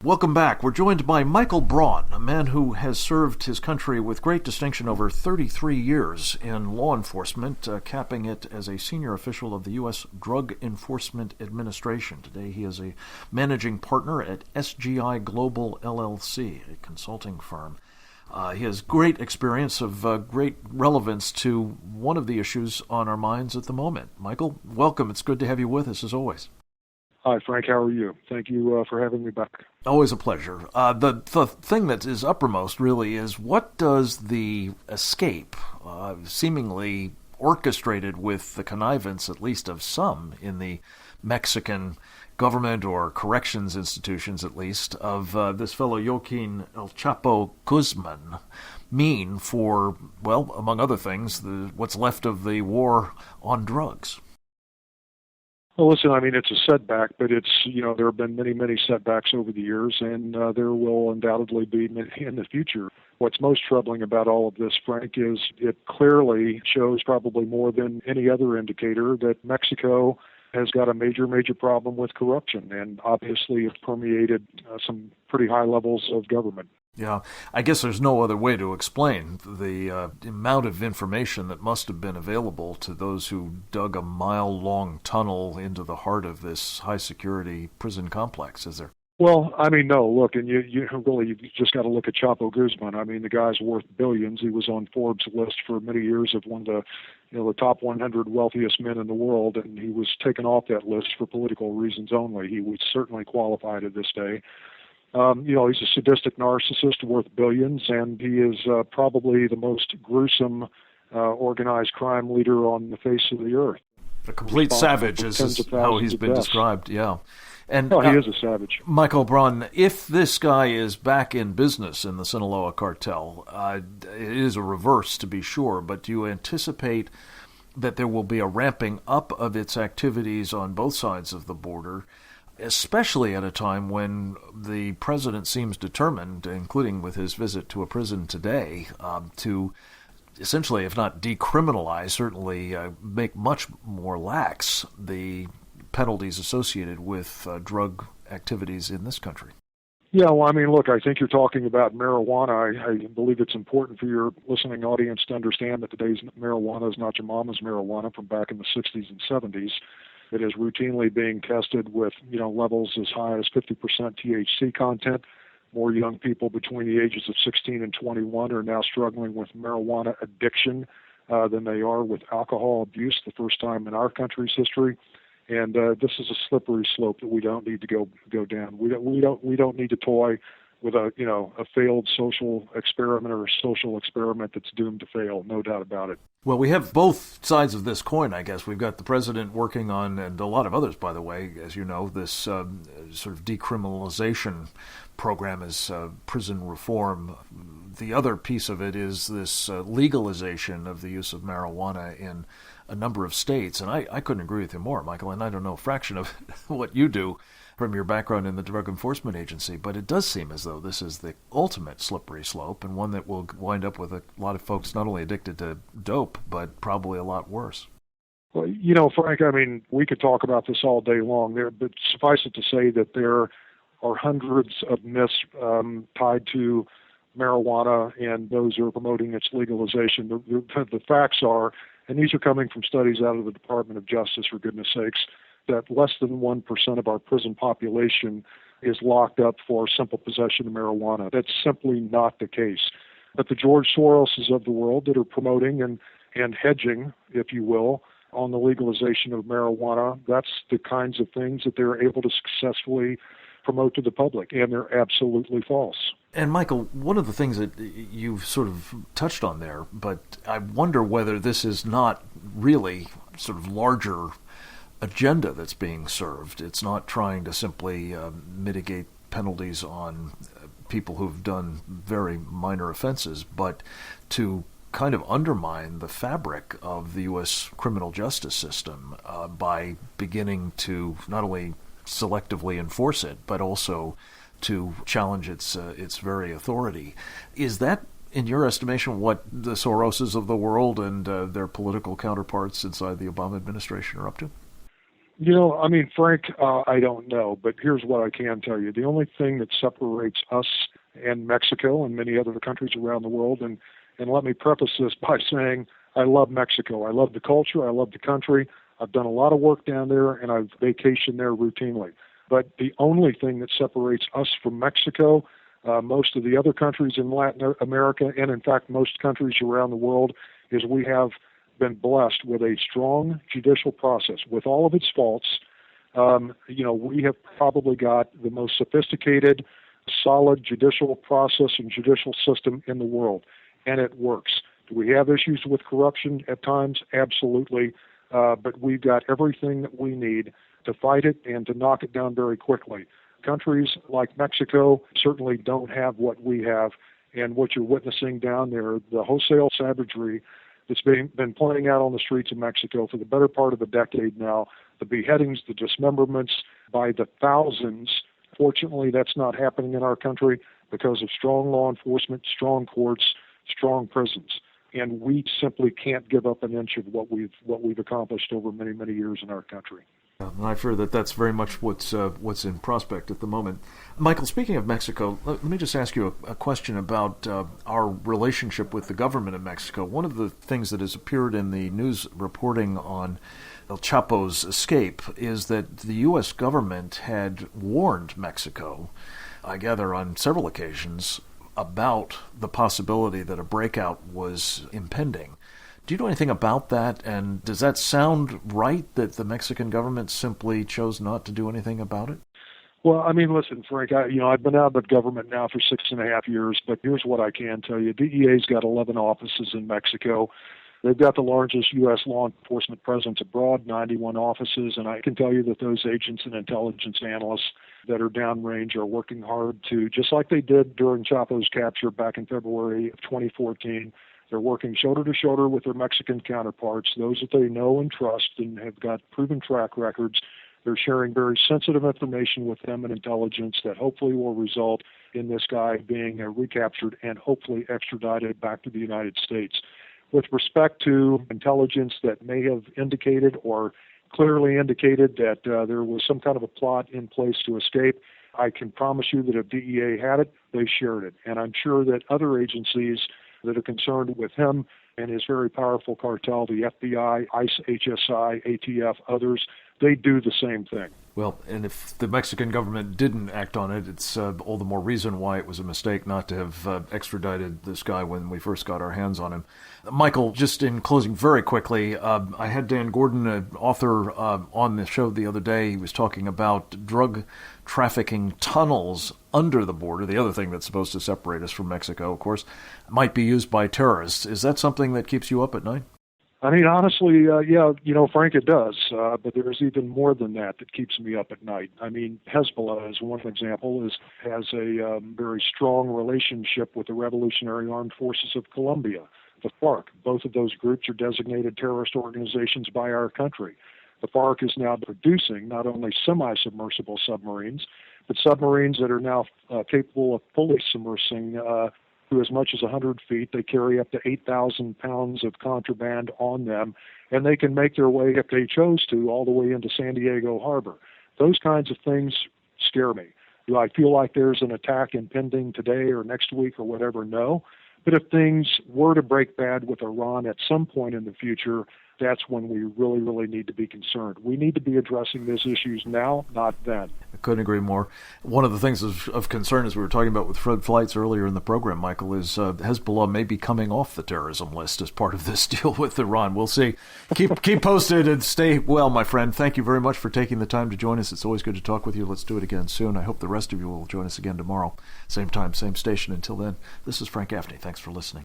Welcome back. We're joined by Michael Braun, a man who has served his country with great distinction over 33 years in law enforcement, capping it as a senior official of the U.S. Drug Enforcement Administration. Today he is a managing partner at SGI Global LLC, a consulting firm. He has great experience of great relevance to one of the issues on our minds at the moment. Michael, welcome. It's good to have you with us as always. Hi, Frank. How are you? Thank you for having me back. Always a pleasure. The thing that is uppermost really is, what does the escape, seemingly orchestrated with the connivance, at least of some in the Mexican government or corrections institutions at least, of this fellow Joaquin El Chapo Guzman mean for, well, among other things, what's left of the war on drugs? Well, listen, I mean, it's a setback, but there have been many, many setbacks over the years, and there will undoubtedly be many in the future. What's most troubling about all of this, Frank, is it clearly shows, probably more than any other indicator, that Mexico has got a major, major problem with corruption, and obviously it's permeated some pretty high levels of government. Yeah, I guess there's no other way to explain the amount of information that must have been available to those who dug a mile-long tunnel into the heart of this high-security prison complex, is there? Well, I mean, no, look, and you just got to look at Chapo Guzman. I mean, the guy's worth billions. He was on Forbes' list for many years of one of the top 100 wealthiest men in the world, and he was taken off that list for political reasons only. He would certainly qualify to this day. He's a sadistic narcissist worth billions, and he is probably the most gruesome organized crime leader on the face of the earth. A complete savage is how he's been described, yeah. And he is a savage. Michael Braun, if this guy is back in business in the Sinaloa cartel, it is a reverse to be sure, but do you anticipate that there will be a ramping up of its activities on both sides of the border, especially at a time when the president seems determined, including with his visit to a prison today, to essentially, if not decriminalize, certainly make much more lax the penalties associated with drug activities in this country? Yeah, well, I mean, look, I think you're talking about marijuana. I believe it's important for your listening audience to understand that today's marijuana is not your mama's marijuana from back in the 60s and 70s. It is routinely being tested with, levels as high as 50% THC content. More young people between the ages of 16 and 21 are now struggling with marijuana addiction than they are with alcohol abuse, the first time in our country's history. And this is a slippery slope that we don't need to go down. We don't need to toy with a failed social experiment or a social experiment that's doomed to fail, no doubt about it. Well, we have both sides of this coin, I guess. We've got the president working on, and a lot of others, by the way, as you know, this sort of decriminalization program is prison reform. The other piece of it is this legalization of the use of marijuana in a number of states. And I couldn't agree with you more, Michael, and I don't know a fraction of what you do from your background in the Drug Enforcement Agency, but it does seem as though this is the ultimate slippery slope, and one that will wind up with a lot of folks not only addicted to dope, but probably a lot worse. Well, Frank, I mean, we could talk about this all day long, but suffice it to say that there are hundreds of myths tied to marijuana and those who are promoting its legalization. The facts are, and these are coming from studies out of the Department of Justice, for goodness sakes, that less than 1% of our prison population is locked up for simple possession of marijuana. That's simply not the case. But the George Soroses of the world that are promoting and hedging, if you will, on the legalization of marijuana, that's the kinds of things that they're able to successfully promote to the public, and they're absolutely false. And Michael, one of the things that you've sort of touched on there, but I wonder whether this is not really sort of larger agenda that's being served. It's not trying to simply mitigate penalties on people who've done very minor offenses, but to kind of undermine the fabric of the U.S. criminal justice system by beginning to not only selectively enforce it, but also to challenge its very authority. Is that, in your estimation, what the Soroses of the world and their political counterparts inside the Obama administration are up to? Frank, I don't know, but here's what I can tell you. The only thing that separates us and Mexico and many other countries around the world, and let me preface this by saying I love Mexico. I love the culture. I love the country. I've done a lot of work down there, and I've vacationed there routinely. But the only thing that separates us from Mexico, most of the other countries in Latin America, and in fact most countries around the world, is we have been blessed with a strong judicial process. With all of its faults, we have probably got the most sophisticated, solid judicial process and judicial system in the world, and it works. Do we have issues with corruption at times? Absolutely. But we've got everything that we need to fight it and to knock it down very quickly. Countries like Mexico certainly don't have what we have, and what you're witnessing down there, the wholesale savagery that's been playing out on the streets of Mexico for the better part of a decade now, the beheadings, the dismemberments by the thousands. Fortunately, that's not happening in our country because of strong law enforcement, strong courts, strong prisons. And we simply can't give up an inch of what we've accomplished over many, many years in our country. And I fear that that's very much what's in prospect at the moment. Michael, speaking of Mexico, let me just ask you a question about our relationship with the government of Mexico. One of the things that has appeared in the news reporting on El Chapo's escape is that the U.S. government had warned Mexico, I gather on several occasions, about the possibility that a breakout was impending. Do you know anything about that, and does that sound right, that the Mexican government simply chose not to do anything about it? Well, listen, Frank, I've been out of the government now for 6.5 years, but here's what I can tell you. DEA's got 11 offices in Mexico. They've got the largest U.S. law enforcement presence abroad, 91 offices, and I can tell you that those agents and intelligence analysts that are downrange are working hard to, just like they did during Chapo's capture back in February of 2014, they're working shoulder to shoulder with their Mexican counterparts, those that they know and trust and have got proven track records. They're sharing very sensitive information with them and intelligence that hopefully will result in this guy being recaptured and hopefully extradited back to the United States. With respect to intelligence that may have indicated or clearly indicated that there was some kind of a plot in place to escape, I can promise you that if DEA had it, they shared it. And I'm sure that other agencies that are concerned with him and his very powerful cartel, the FBI, ICE, HSI, ATF, others, they do the same thing. Well, and if the Mexican government didn't act on it, it's all the more reason why it was a mistake not to have extradited this guy when we first got our hands on him. Michael, just in closing very quickly, I had Dan Gordon, an author, on the show the other day. He was talking about drug trafficking tunnels under the border. The other thing that's supposed to separate us from Mexico, of course, might be used by terrorists. Is that something that keeps you up at night? Honestly, yeah, Frank, it does. But there's even more than that keeps me up at night. Hezbollah, as one example, has a very strong relationship with the Revolutionary Armed Forces of Colombia, the FARC. Both of those groups are designated terrorist organizations by our country. The FARC is now producing not only semi-submersible submarines, but submarines that are now capable of fully submersing to as much as 100 feet. They carry up to 8,000 pounds of contraband on them, and they can make their way, if they chose to, all the way into San Diego Harbor. Those kinds of things scare me. Do I feel like there's an attack impending today or next week or whatever? No. But if things were to break bad with Iran at some point in the future, that's when we really, really need to be concerned. We need to be addressing these issues now, not then. I couldn't agree more. One of the things of concern, as we were talking about with Fred Fleitz earlier in the program, Michael, is Hezbollah may be coming off the terrorism list as part of this deal with Iran. We'll see. Keep posted and stay well, my friend. Thank you very much for taking the time to join us. It's always good to talk with you. Let's do it again soon. I hope the rest of you will join us again tomorrow. Same time, same station. Until then, this is Frank Gaffney. Thanks for listening.